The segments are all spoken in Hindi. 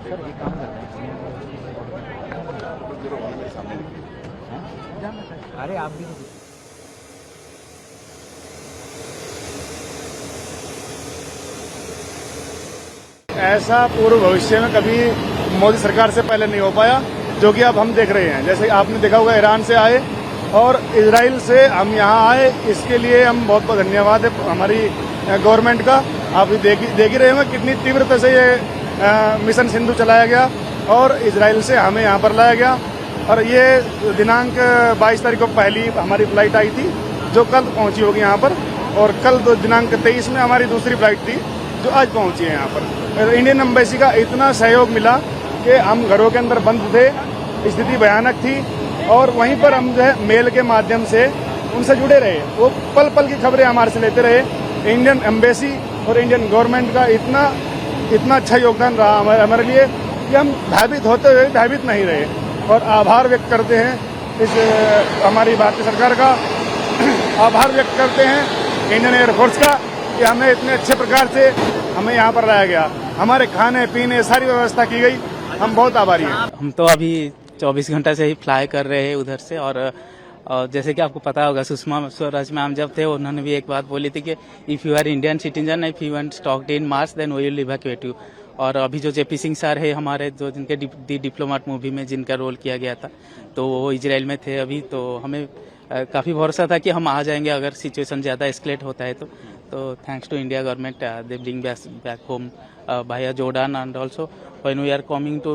सर ये काम करते हैं। अरे आप भी ऐसा पूर्व भविष्य में कभी मोदी सरकार से पहले नहीं हो पाया, जो कि अब हम देख रहे हैं। जैसे आपने देखा होगा, ईरान से आए और इजराइल से हम यहाँ आए, इसके लिए हम बहुत बहुत धन्यवाद है हमारी गवर्नमेंट का। आप देख ही रहे होंगे कितनी तीव्रता से ये मिशन सिंधु चलाया गया और इजराइल से हमें यहाँ पर लाया गया। और ये दिनांक 22 तारीख को पहली हमारी फ्लाइट आई थी, जो कल पहुंची होगी यहाँ पर, और कल दिनांक 23 में हमारी दूसरी फ्लाइट थी, जो आज पहुंची है यहाँ पर। इंडियन एम्बेसी का इतना सहयोग मिला कि हम घरों के अंदर बंद थे, स्थिति भयानक थी, और वहीं पर हम जो है मेल के माध्यम से उनसे जुड़े रहे। वो पल पल की खबरें हमारे से लेते रहे। इंडियन एम्बेसी और इंडियन गवर्नमेंट का इतना अच्छा योगदान रहा हमारे लिए कि हम भयभीत होते हुए भयभीत नहीं रहे। और आभार व्यक्त करते हैं इस हमारी भारतीय सरकार का, आभार व्यक्त करते हैं इंडियन एयरफोर्स का कि हमें इतने अच्छे प्रकार से हमें यहाँ पर लाया गया, हमारे खाने पीने सारी व्यवस्था की गई। हम बहुत आभारी हैं। हम तो अभी 24 घंटा से ही फ्लाई कर रहे हैं उधर से, और जैसे कि आपको पता होगा, सुषमा स्वराज मैम जब थे, उन्होंने भी एक बात बोली थी कि if you are Indian citizen, if you want stocked in Mars, then we will evacuate you. और अभी जो जेपी सिंह सर है हमारे, जो जिनके दी डिप्लोमेट मूवी में जिनका रोल किया गया था, तो वो इजराइल में थे अभी। तो हमें काफी भरोसा था कि हम आ जाएंगे अगर सिचुएशन ज्यादा एस्केलेट होता है तो thanks to India government, they bring back home via Jordan, and also when we are coming to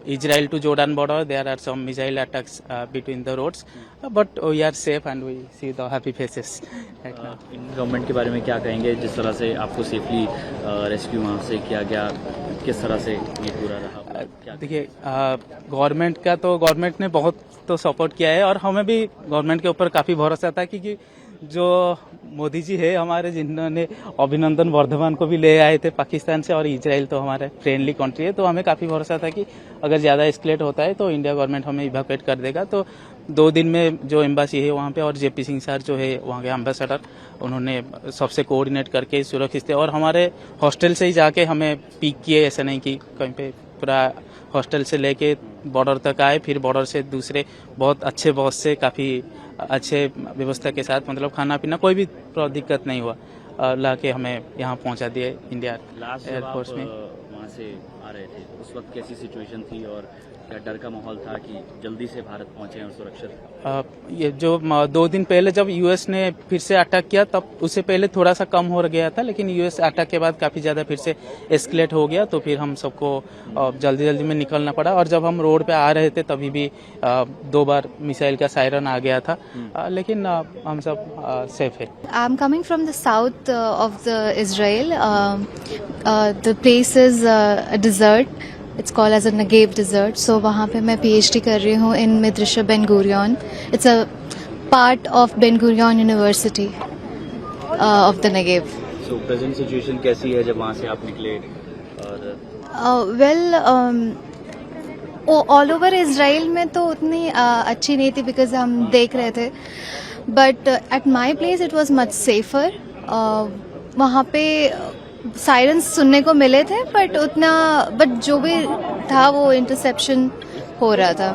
Israel to Jordan border, there are some missile attacks between the roads, but we are safe and we see the happy faces right now. Government के बारे में क्या कहेंगे, जिस तरह से आपको सेफली रेस्क्यू वहाँ से किया गया, किस तरह से ये पूरा रहा? देखिए, गवर्नमेंट ने बहुत तो सपोर्ट किया है, और हमें भी गवर्नमेंट के ऊपर काफी भरोसा था, क्योंकि जो मोदी जी है हमारे, जिन्होंने अभिनंदन वर्धमान को भी ले आए थे पाकिस्तान से, और इजराइल तो हमारे फ्रेंडली कंट्री है, तो हमें काफी भरोसा था कि अगर ज्यादा एस्केलेट होता है तो इंडिया गवर्नमेंट हमें इवैक्यूएट कर देगा। तो 2 दिन में जो एम्बेसी है वहाँ पे, और जेपी सिंह सर जो है वहाँ के एम्बेसडर, उन्होंने सबसे कोऑर्डिनेट करके सुरक्षित थे, और हमारे हॉस्टल से ही जाके हमें पिक किए। ऐसा नहीं कि कहीं पे, पूरा हॉस्टल से लेके बॉर्डर तक आए, फिर बॉर्डर से दूसरे बहुत अच्छे बॉस से काफी अच्छे व्यवस्था के साथ, मतलब खाना पीना कोई भी दिक्कत नहीं हुआ, लाके हमें यहाँ पहुँचा दिए इंडिया एयरफोर्स में। वहाँ से आ रहे थे उस वक्त कैसी सिचुएशन थी, और क्या डर का माहौल था कि जल्दी से भारत पहुंचे और सुरक्षित? ये जो 2 दिन पहले जब यूएस ने फिर से अटैक किया, तब उससे पहले थोड़ा सा कम हो गया था, लेकिन यूएस अटैक के बाद काफी ज्यादा फिर से एस्केलेट हो गया। तो फिर हम सबको जल्दी में निकलना पड़ा, और जब हम रोड पे आ रहे थे तभी भी 2 बार मिसाइल का सायरन आ गया था, लेकिन हम सब सेफ है। I am coming from the south of the Israel. The place is a desert, it's called as a Negev desert. So वहाँ पे मैं PhD कर रही हूँ इन मदरसा Ben Gurion. It's a part of Ben Gurion university of the Negev. So present situation कैसी है जब वहाँ से आप निकले? और वेल, ऑल ओवर इजराइल में तो उतनी अच्छी नहीं थी, बिकॉज हम देख रहे थे, but at my place it was much safer. वहाँ पे सायरन्स सुनने को मिले थे, बट जो भी था वो इंटरसेप्शन हो रहा था,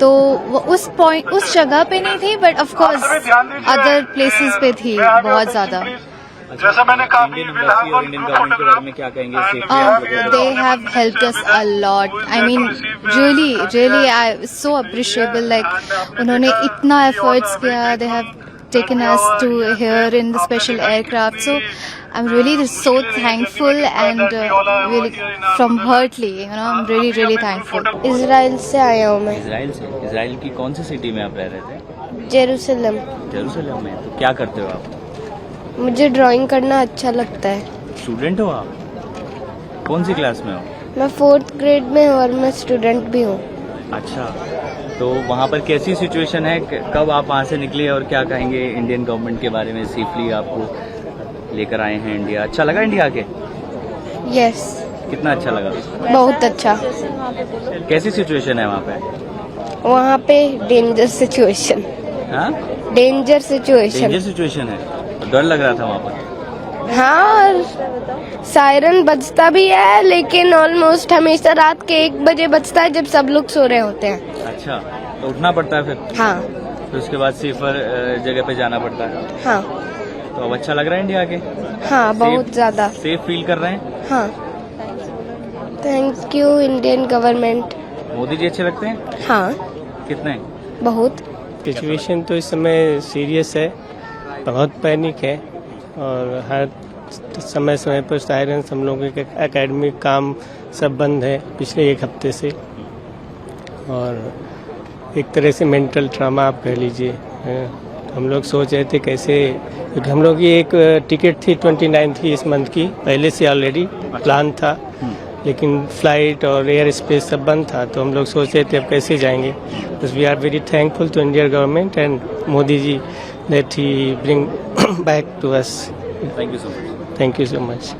तो वो उस जगह पे नहीं थी, but of course other places पे थी बहुत ज्यादा। जैसा मैंने कहा, इंडियन एम्बेसी और इंडियन गवर्नमेंट के बारे में क्या कहेंगे? They have helped us a lot. I mean, really, I so appreciable. Like, उन्होंने इतना efforts किया. They have taken us to here in the special aircraft. So I'm really so thankful, and really from heartily, I'm really thankful. Israel से आया हूँ मैं। इजराइल से? इजराइल की कौन सी सिटी में आप रह रहे थे? जेरूसलम। जेरूसलम में। तो क्या करते हो आप? मुझे ड्राइंग करना अच्छा लगता है। स्टूडेंट हो आप? कौन सी क्लास में हो? मैं 4th ग्रेड में हूँ, और मैं स्टूडेंट भी हूँ। अच्छा, तो वहाँ पर कैसी सिचुएशन है, कब आप वहाँ से निकले, और क्या कहेंगे इंडियन गवर्नमेंट के बारे में? सेफली आपको लेकर आए हैं इंडिया, अच्छा लगा इंडिया आके? यस। कितना अच्छा लगा? बहुत अच्छा। कैसी सिचुएशन है वहाँ पे? वहाँ पे डेंजर सिचुएशन हाँ, डेंजर सिचुएशन डेंजर सिचुएशन है, तो डर लग रहा था वहाँ पर। हाँ, और सायरन बजता भी है, लेकिन ऑलमोस्ट हमेशा रात के 1 बजे बजता है जब सब लोग सो रहे होते हैं। अच्छा, तो उठना पड़ता है फिर, हाँ फिर उसके बाद सेफर जगह पे जाना पड़ता है। हाँ तो अब अच्छा लग रहा है इंडिया के, हाँ, बहुत ज्यादा। सेफ फील कर रहे हैं। हाँ, thank you Indian government. Modi ji अच्छे लगते हैं? हाँ, कितने? बहुत। सिचुएशन तो इस समय सीरियस है, बहुत पैनिक है, और हर समय समय पर सायरन्स, हम लोगों के एकेडमिक काम सब बंद है पिछले 1 हफ्ते से, और एक तरह से मेंटल ट्रामा आप कह लीजिए। हम लोग सोच रहे थे कैसे, क्योंकि हम लोग की एक टिकट थी 29 की इस मंथ की, पहले से ऑलरेडी प्लान था, लेकिन फ्लाइट और एयर स्पेस सब बंद था, तो हम लोग सोच रहे थे अब कैसे जाएंगे। बस we are very thankful to Indian government and Modi ji that he bring back to us. Thank you so much. Thank you so much.